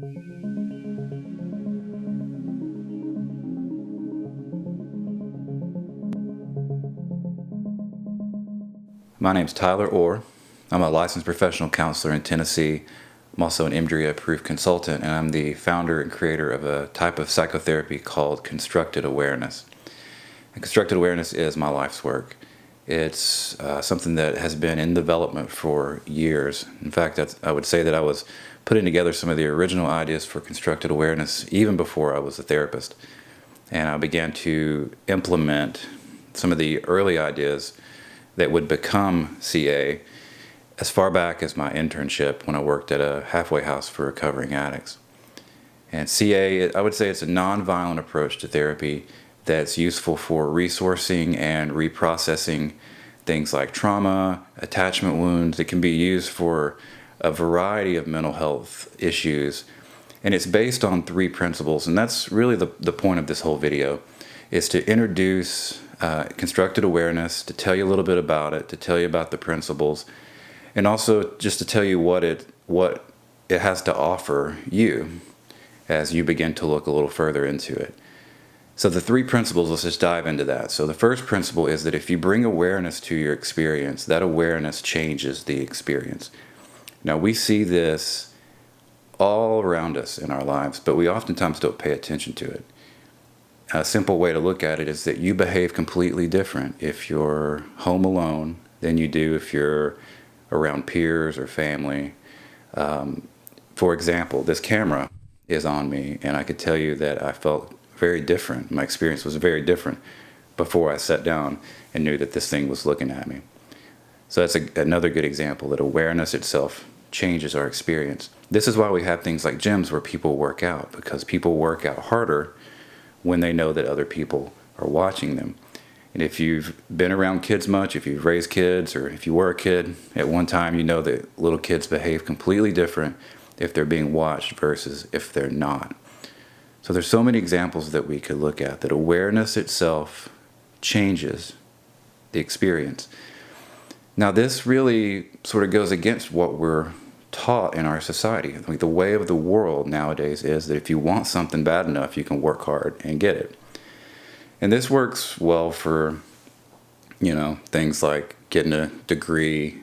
My name's Tyler Orr. I'm a licensed professional counselor in Tennessee. I'm also an MDRIA-approved consultant, and I'm the founder and creator of a type of psychotherapy called constructed awareness. And constructed awareness is my life's work. It's something that has been in development for years. In fact, I would say that I was putting together some of the original ideas for constructed awareness even before I was a therapist. And I began to implement some of the early ideas that would become CA as far back as my internship when I worked at a halfway house for recovering addicts. And CA, I would say it's a nonviolent approach to therapy that's useful for resourcing and reprocessing things like trauma, attachment wounds. It can be used for a variety of mental health issues. And it's based on 3 principles, and that's really the point of this whole video, is to introduce constructed awareness, to tell you a little bit about it, to tell you about the principles, and also just to tell you what it has to offer you as you begin to look a little further into it. So the 3 principles, let's just dive into that. So the first principle is that if you bring awareness to your experience, that awareness changes the experience. Now we see this all around us in our lives, but we oftentimes don't pay attention to it. A simple way to look at it is that you behave completely different if you're home alone than you do if you're around peers or family. For example, this camera is on me, and I could tell you that I felt very different. My experience was very different before I sat down and knew that this thing was looking at me. So that's another good example that awareness itself changes our experience. This is why we have things like gyms where people work out, because people work out harder when they know that other people are watching them. And if you've been around kids much, if you've raised kids, or if you were a kid at one time, you know that little kids behave completely different if they're being watched versus if they're not. So there's so many examples that we could look at, that awareness itself changes the experience. Now this really sort of goes against what we're taught in our society. I think the way of the world nowadays is that if you want something bad enough, you can work hard and get it. And this works well for, things like getting a degree,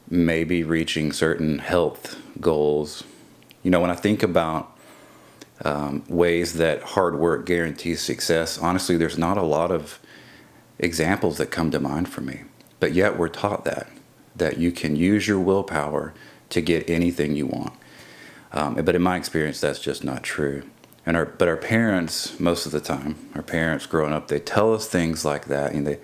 maybe reaching certain health goals. When I think about ways that hard work guarantees success, honestly, there's not a lot of examples that come to mind for me. But yet we're taught that you can use your willpower to get anything you want. But in my experience, that's just not true. But our parents, most of the time, our parents growing up, they tell us things like that, and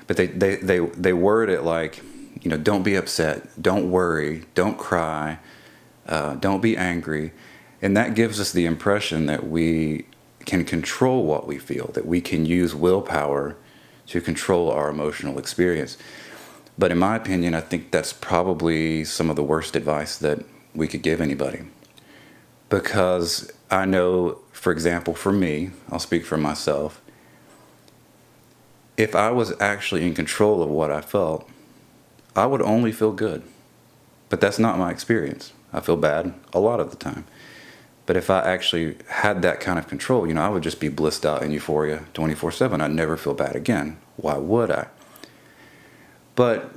they word it like, don't be upset, don't worry, don't cry, don't be angry. And that gives us the impression that we can control what we feel, that we can use willpower to control our emotional experience. But in my opinion, I think that's probably some of the worst advice that we could give anybody. Because I know, for example, for me, I'll speak for myself, if I was actually in control of what I felt, I would only feel good. But that's not my experience. I feel bad a lot of the time. But if I actually had that kind of control, I would just be blissed out in euphoria 24/7. I'd never feel bad again. Why would I? But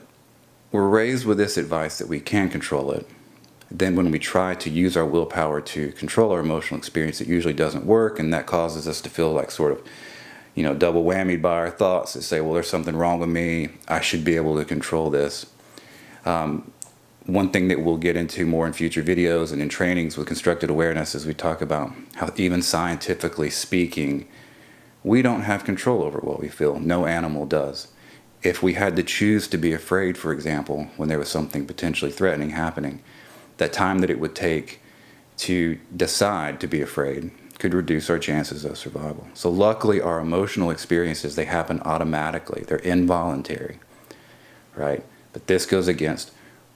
we're raised with this advice that we can control it. Then when we try to use our willpower to control our emotional experience, it usually doesn't work, and that causes us to feel like sort of, double whammied by our thoughts that say, well, there's something wrong with me. I should be able to control this. One thing that we'll get into more in future videos and in trainings with constructed awareness is we talk about how even scientifically speaking, we don't have control over what we feel. No animal does. If we had to choose to be afraid, for example, when there was something potentially threatening happening, that time that it would take to decide to be afraid could reduce our chances of survival. So luckily, our emotional experiences, they happen automatically. They're involuntary, right? But this goes against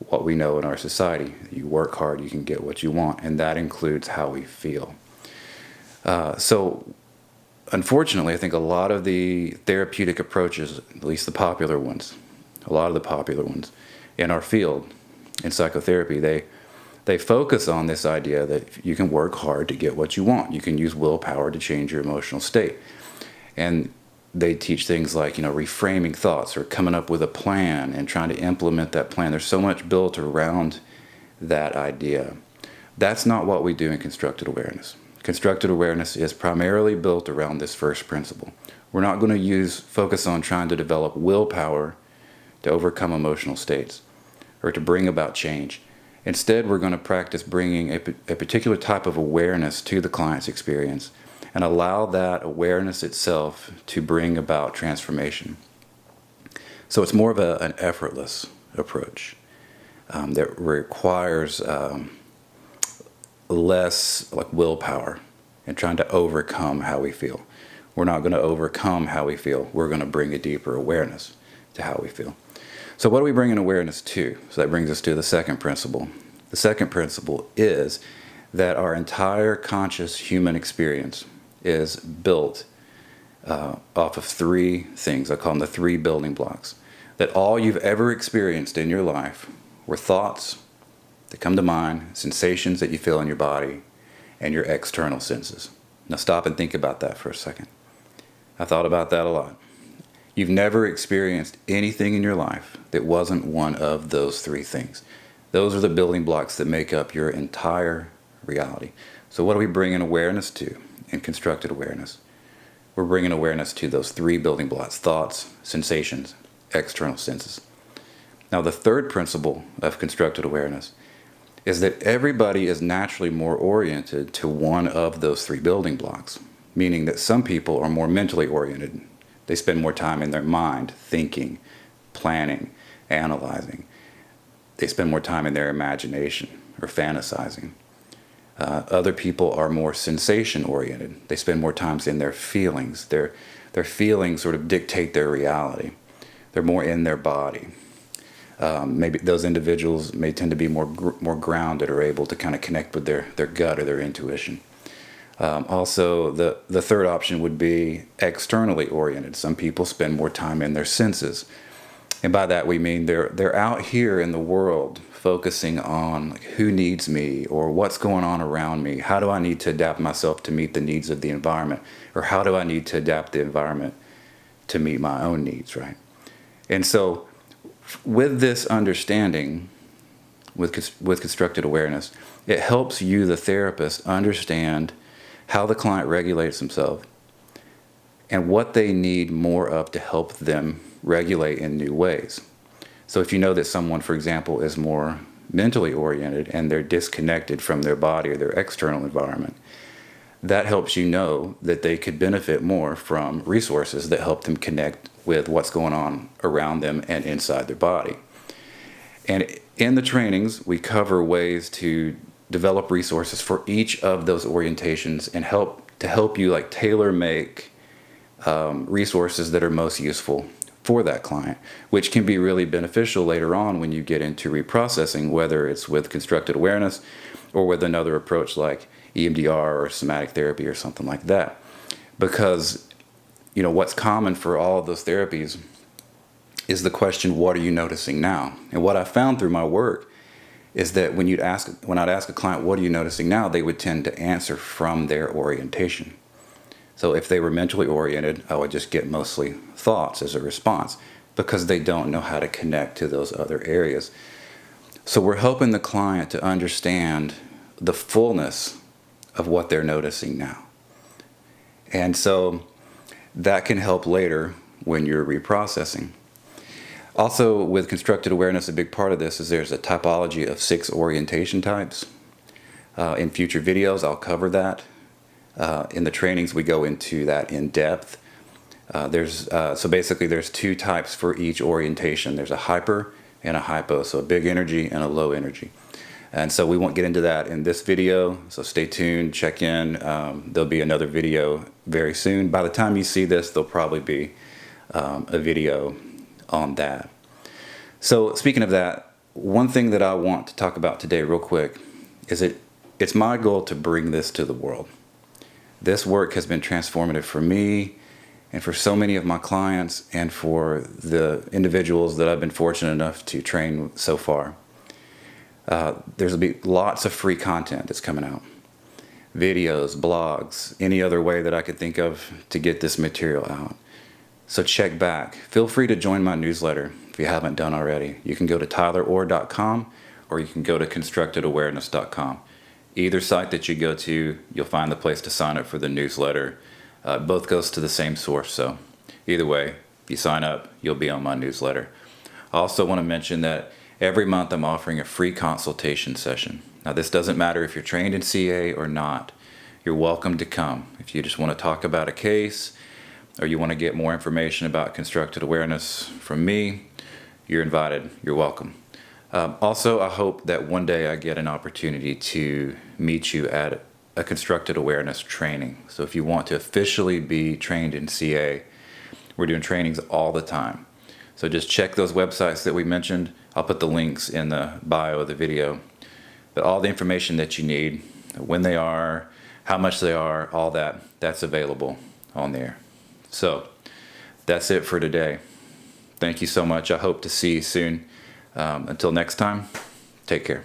what we know in our society. You work hard, you can get what you want, and that includes how we feel. So unfortunately, I think a lot of the therapeutic approaches, at least the popular ones, a lot of the popular ones in our field, in psychotherapy, They focus on this idea that you can work hard to get what you want. You can use willpower to change your emotional state. And they teach things like, reframing thoughts or coming up with a plan and trying to implement that plan. There's so much built around that idea. That's not what we do in constructed awareness. Constructed awareness is primarily built around this first principle. We're not going to focus on trying to develop willpower to overcome emotional states or to bring about change. Instead, we're going to practice bringing a particular type of awareness to the client's experience and allow that awareness itself to bring about transformation. So it's more of an effortless approach that requires less like willpower and trying to overcome how we feel. We're not going to overcome how we feel. We're going to bring a deeper awareness to how we feel. So what do we bring an awareness to? So that brings us to the second principle. The second principle is that our entire conscious human experience is built off of three things. I call them the three building blocks. That all you've ever experienced in your life were thoughts that come to mind, sensations that you feel in your body, and your external senses. Now stop and think about that for a second. I thought about that a lot. You've never experienced anything in your life that wasn't one of those three things. Those are the building blocks that make up your entire reality. So what do we bring an awareness to in constructed awareness? We're bringing awareness to those three building blocks: thoughts, sensations, external senses. Now the third principle of constructed awareness is that everybody is naturally more oriented to one of those three building blocks, meaning that some people are more mentally oriented. They spend more time in their mind thinking, planning, analyzing. They spend more time in their imagination or fantasizing. Other people are more sensation oriented. They spend more time in their feelings. Their feelings sort of dictate their reality. They're more in their body. Maybe those individuals may tend to be more grounded or able to kind of connect with their gut or their intuition. Also, the third option would be externally oriented. Some people spend more time in their senses. And by that we mean they're out here in the world focusing on like, who needs me or what's going on around me. How do I need to adapt myself to meet the needs of the environment? Or how do I need to adapt the environment to meet my own needs, right? And so with this understanding, with constructed awareness, it helps you, the therapist, understand how the client regulates themselves and what they need more of to help them regulate in new ways. So if you know that someone, for example, is more mentally oriented and they're disconnected from their body or their external environment, that helps you know that they could benefit more from resources that help them connect with what's going on around them and inside their body. And in the trainings, we cover ways to develop resources for each of those orientations and help you like tailor make resources that are most useful for that client, which can be really beneficial later on when you get into reprocessing, whether it's with constructed awareness or with another approach like EMDR or somatic therapy or something like that. Because what's common for all of those therapies is the question, what are you noticing now? And what I found through my work is that when I'd ask a client, what are you noticing now, they would tend to answer from their orientation. So if they were mentally oriented, I would just get mostly thoughts as a response because they don't know how to connect to those other areas. So we're helping the client to understand the fullness of what they're noticing now. And so that can help later when you're reprocessing. Also, with constructed awareness, a big part of this is there's a typology of 6 orientation types. In future videos, I'll cover that. In the trainings, we go into that in depth. So basically, there's 2 types for each orientation. There's a hyper and a hypo, so a big energy and a low energy. And so we won't get into that in this video, so stay tuned, check in. There'll be another video very soon. By the time you see this, there'll probably be a video on that. So speaking of that, one thing that I want to talk about today real quick is it's my goal to bring this to the world. This work has been transformative for me and for so many of my clients and for the individuals that I've been fortunate enough to train so far. There'll be lots of free content that's coming out. Videos, blogs, any other way that I could think of to get this material out. So check back. Feel free to join my newsletter if you haven't done already. You can go to tylerorr.com or you can go to constructedawareness.com. Either site that you go to, you'll find the place to sign up for the newsletter. Both goes to the same source, so either way, if you sign up, you'll be on my newsletter. I also want to mention that every month I'm offering a free consultation session. Now this doesn't matter if you're trained in CA or not. You're welcome to come. If you just want to talk about a case or you want to get more information about constructed awareness from me, you're invited. You're welcome. Also, I hope that one day I get an opportunity to meet you at a constructed awareness training. So if you want to officially be trained in CA, we're doing trainings all the time. So just check those websites that we mentioned. I'll put the links in the bio of the video. But all the information that you need, when they are, how much they are, all that's available on there. So that's it for today. Thank you so much. I hope to see you soon. Until next time, take care.